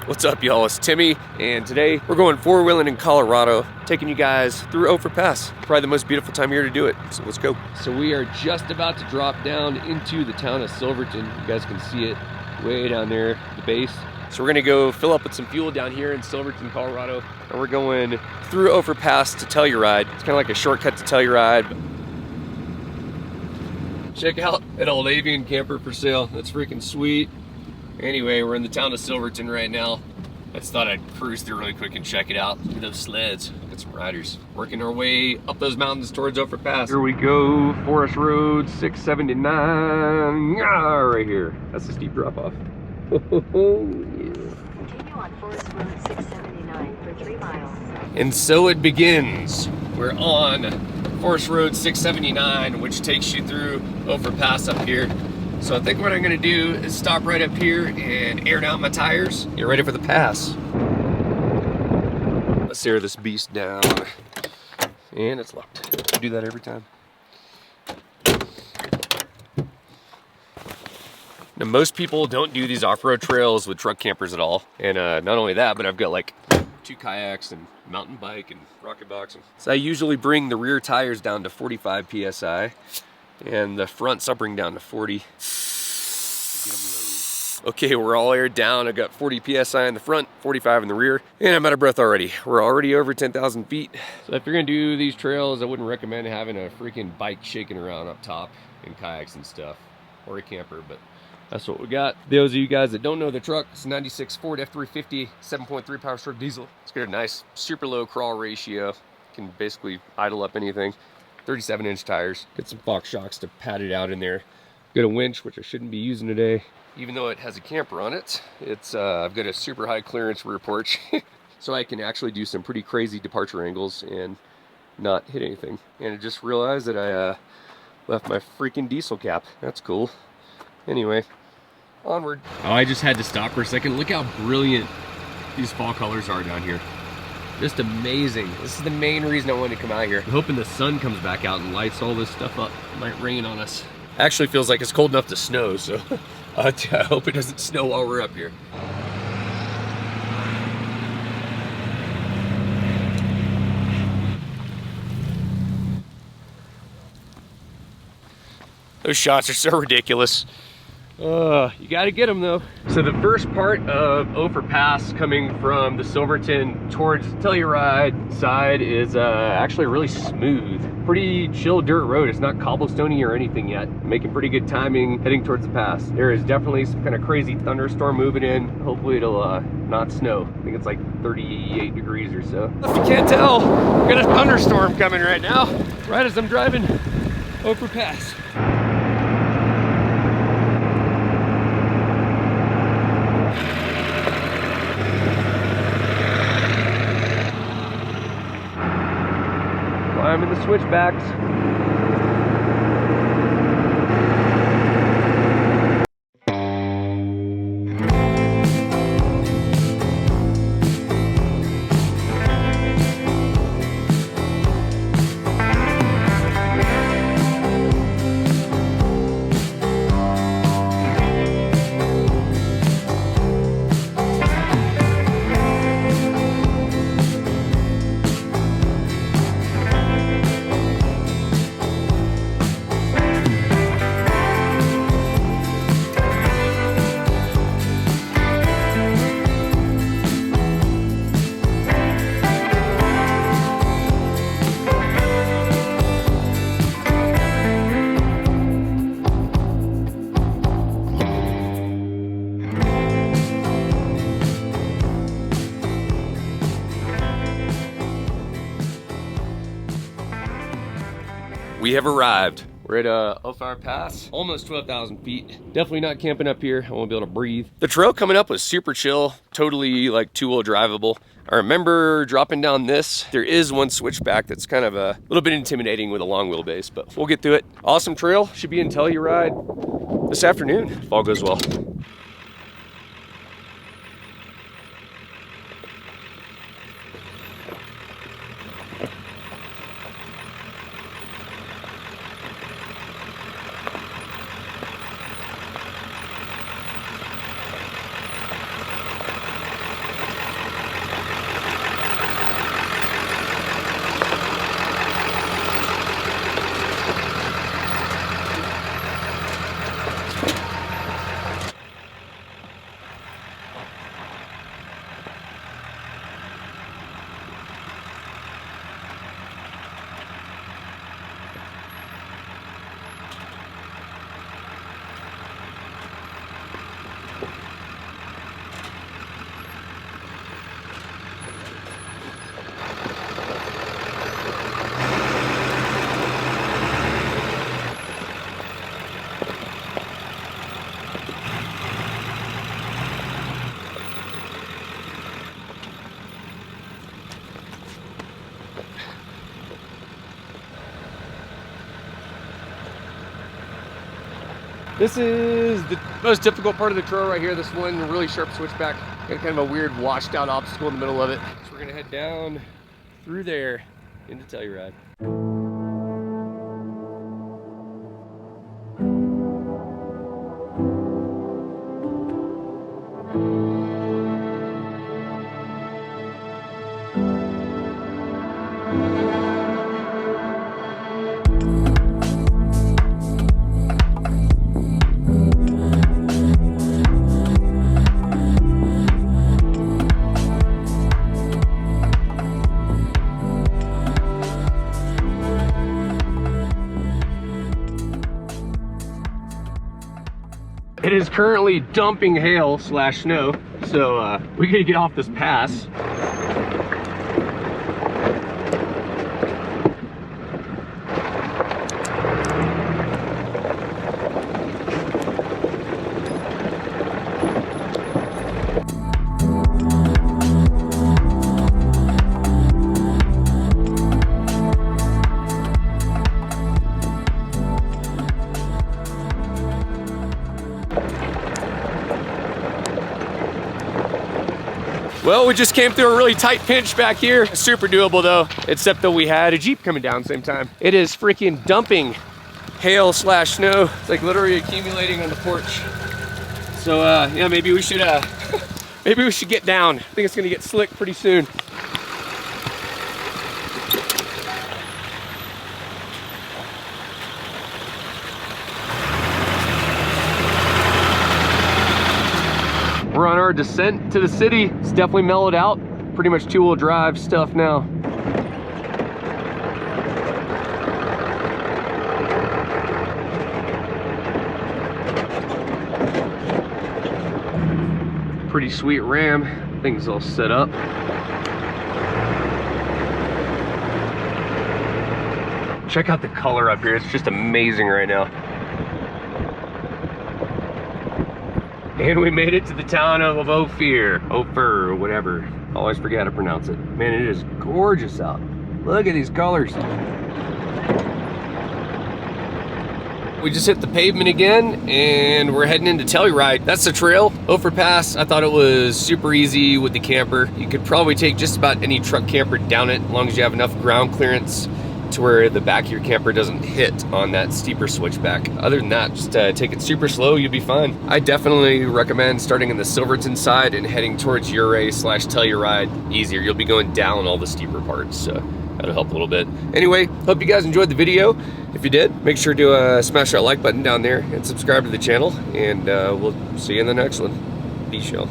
What's up, y'all? It's Timmy, and today we're going four-wheeling in Colorado, taking you guys through Ophir Pass. Probably the most beautiful time of year to do it, so let's go. So we are just about to drop down into the town of Silverton. You guys can see it way down there at the base. So we're gonna go fill up with some fuel down here in Silverton, Colorado, and we're going through Ophir Pass to Telluride. It's kind of like a shortcut to Telluride. Check out that old avian camper for sale. That's freaking sweet. Anyway, we're in the town of Silverton right now. I just thought I'd cruise through really quick and check it out. Look at those sleds. Got some riders working our way up those mountains towards Ophir Pass. Here we go, Forest Road 679. Right here. That's a steep drop off. Yeah. Continue on Forest Road 679 for 3 miles. And so it begins. We're on Forest Road 679, which takes you through Ophir Pass up here. So I think what I'm gonna do is stop right up here and air down my tires. Get ready for the pass. Let's air this beast down. And it's locked. I do that every time. Now, most people don't do these off-road trails with truck campers at all. And not only that, but I've got like 2 kayaks and mountain bike and rocket box. So I usually bring the rear tires down to 45 PSI. And the fronts I'll bring down to 40. Okay, we're all aired down. I got 40 PSI in the front, 45 in the rear, and I'm out of breath already. We're already over 10,000 feet. So if you're gonna do these trails, I wouldn't recommend having a freaking bike shaking around up top and kayaks and stuff, or a camper, but that's what we got. Those of you guys that don't know the truck, it's a 96 Ford F350, 7.3 power stroke diesel. It's got a nice super low crawl ratio. Can basically idle up anything. 37-inch tires. Get some Fox shocks to pad it out in there. Got a winch, which I shouldn't be using today. Even though it has a camper on it, it's I've got a super high clearance rear porch. So I can actually do some pretty crazy departure angles and not hit anything. And I just realized that I left my freaking diesel cap. That's cool. Anyway, onward. Oh, I just had to stop for a second. Look how brilliant these fall colors are down here. Just amazing. This is the main reason I wanted to come out here. I'm hoping the sun comes back out and lights all this stuff up. It might rain on us. Actually feels like it's cold enough to snow, so I hope it doesn't snow while we're up here. Those shots are so ridiculous. You gotta get them though. So the first part of Ophir Pass coming from the Silverton towards Telluride side is actually really smooth. Pretty chill dirt road. It's not cobblestoney or anything yet. Making pretty good timing heading towards the pass. There is definitely some kind of crazy thunderstorm moving in. Hopefully it'll not snow. I think it's like 38 degrees or so. If you can't tell, we got a thunderstorm coming right now, right as I'm driving Ophir Pass. I'm in the switchbacks. We have arrived. We're at Ophir Pass, almost 12,000 feet. Definitely not camping up here. I won't be able to breathe. The trail coming up was super chill, totally like 2-wheel drivable. I remember dropping down this. There is one switchback that's kind of a little bit intimidating with a long wheelbase, but we'll get through it. Awesome trail. Should be in Telluride this afternoon, if all goes well. This is the most difficult part of the trail right here. This one, really sharp switchback. Got kind of a weird washed out obstacle in the middle of it. So we're gonna head down through there into Telluride. It is currently dumping hail slash snow, so we gotta get off this pass. Well, we just came through a really tight pinch back here. Super doable though, except that we had a Jeep coming down at the same time. It is freaking dumping hail slash snow. It's like literally accumulating on the porch. So yeah, maybe we should maybe we should get down. I think it's gonna get slick pretty soon. We're on our descent to the city. It's definitely mellowed out. Pretty much two-wheel drive stuff now. Pretty sweet Ram. Things all set up. Check out the color up here. It's just amazing right now. And we made it to the town of Ophir, or whatever. Always forget how to pronounce it. Man, it is gorgeous out. Look at these colors. We just hit the pavement again, and we're heading into Telluride. That's the trail, Ophir Pass. I thought it was super easy with the camper. You could probably take just about any truck camper down it, as long as you have enough ground clearance to where the back of your camper doesn't hit on that steeper switchback. Other than that, just take it super slow, you'll be fine. I definitely recommend starting in the Silverton side and heading towards Uray slash Telluride easier. You'll be going down all the steeper parts, so that'll help a little bit. Anyway, hope you guys enjoyed the video. If you did, make sure to smash that like button down there and subscribe to the channel, and we'll see you in the next one. Peace, y'all.